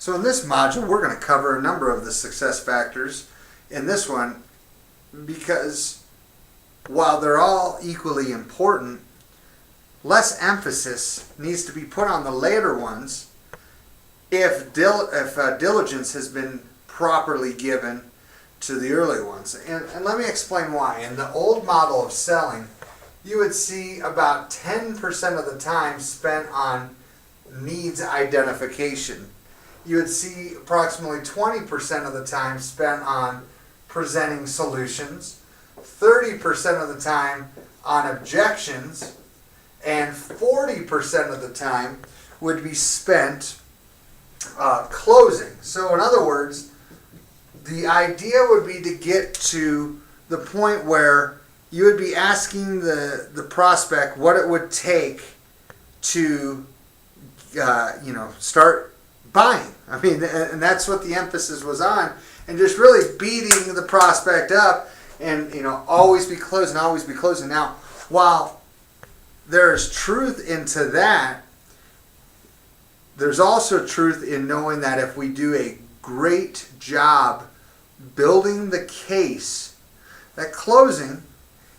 So in this module, we're going to cover a number of the success factors in this one, because while they're all equally important, less emphasis needs to be put on the later ones if diligence has been properly given to the early ones. And let me explain why. In the old model of selling, you would see about 10% of the time spent on needs identification. You would see approximately 20% of the time spent on presenting solutions, 30% of the time on objections, and 40% of the time would be spent closing. So in other words, the idea would be to get to the point where you would be asking the prospect what it would take to start buying. I mean, and that's what the emphasis was on, and just really beating the prospect up, and always be closing, always be closing. Now, while there's truth into that, there's also truth in knowing that if we do a great job building the case, that closing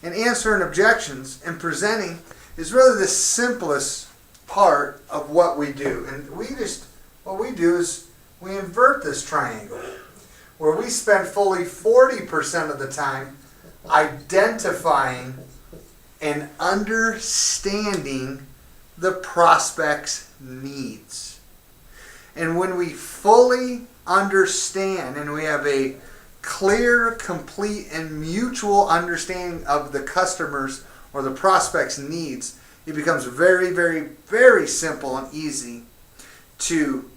and answering objections and presenting is really the simplest part of what we do. And what we do is we invert this triangle, where we spend fully 40% of the time identifying and understanding the prospect's needs. And when we fully understand and we have a clear, complete, and mutual understanding of the customer's or the prospect's needs, it becomes very, very, very simple and easy to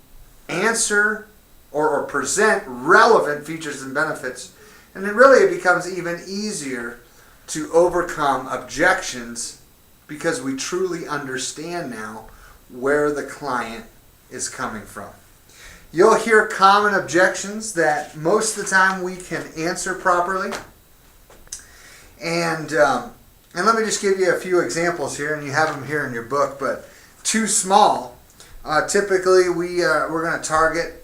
answer or present relevant features and benefits. And then really it becomes even easier to overcome objections, because we truly understand now where the client is coming from. You'll hear common objections that most of the time we can answer properly. And let me just give you a few examples here, and you have them here in your book, but too small. Typically we're going to target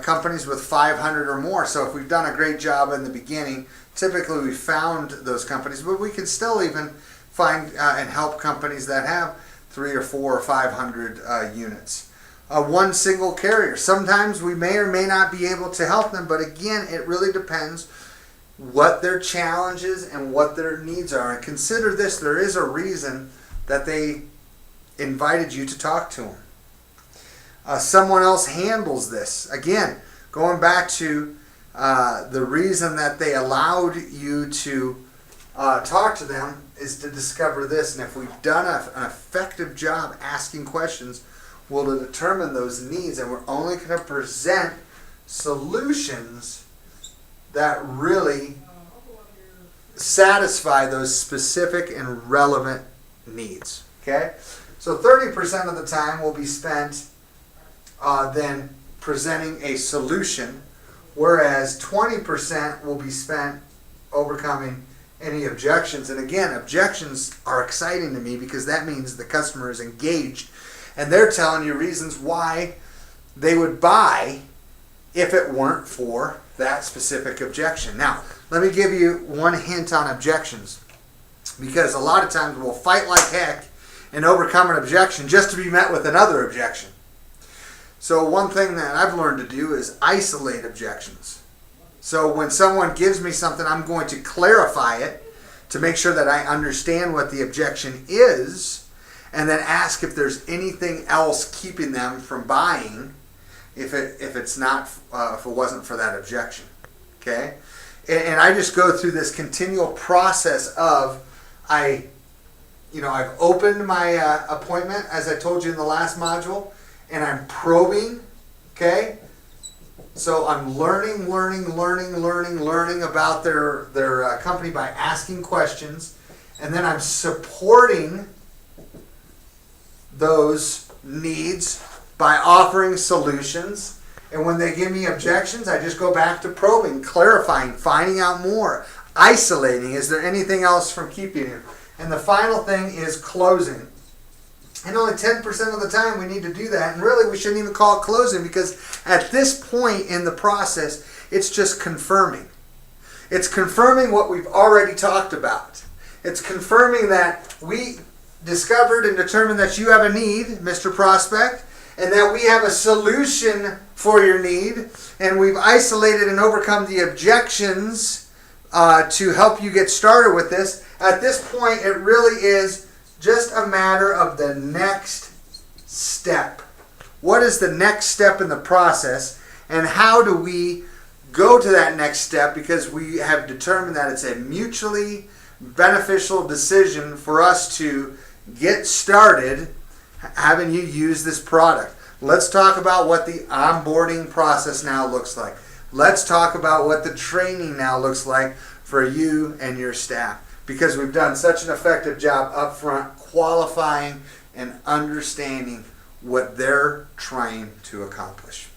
companies with 500 or more. So if we've done a great job in the beginning, typically we found those companies, but we can still even find and help companies that have 3 or 4 or 500 units. One single carrier. Sometimes we may or may not be able to help them, but again, it really depends what their challenges and what their needs are. And consider this, there is a reason that they invited you to talk to them. Someone else handles this. Again, going back to the reason that they allowed you to talk to them is to discover this. And if we've done an effective job asking questions, we'll determine those needs, and we're only going to present solutions that really satisfy those specific and relevant needs. Okay? So 30% of the time will be spent then presenting a solution, whereas 20% will be spent overcoming any objections. And again, objections are exciting to me because that means the customer is engaged and they're telling you reasons why they would buy if it weren't for that specific objection. Now, let me give you one hint on objections, because a lot of times we'll fight like heck and overcome an objection just to be met with another objection. So one thing that I've learned to do is isolate objections. So when someone gives me something, I'm going to clarify it to make sure that I understand what the objection is, and then ask if there's anything else keeping them from buying if it wasn't for that objection. Okay? And I just go through this continual process of I've opened my appointment, as I told you in the last module, and I'm probing. Okay? So I'm learning about their company by asking questions, and then I'm supporting those needs by offering solutions. And when they give me objections, I just go back to probing, clarifying, finding out more, isolating. Is there anything else from keeping you? And the final thing is closing. And only 10% of the time we need to do that. And really, we shouldn't even call it closing, because at this point in the process, it's just confirming. It's confirming what we've already talked about. It's confirming that we discovered and determined that you have a need, Mr. Prospect, and that we have a solution for your need. And we've isolated and overcome the objections to help you get started with this. At this point, it really is just a matter of the next step. What is the next step in the process, and how do we go to that next step? Because we have determined that it's a mutually beneficial decision for us to get started having you use this product. Let's talk about what the onboarding process now looks like. Let's talk about what the training now looks like for you and your staff, because we've done such an effective job up front qualifying and understanding what they're trying to accomplish.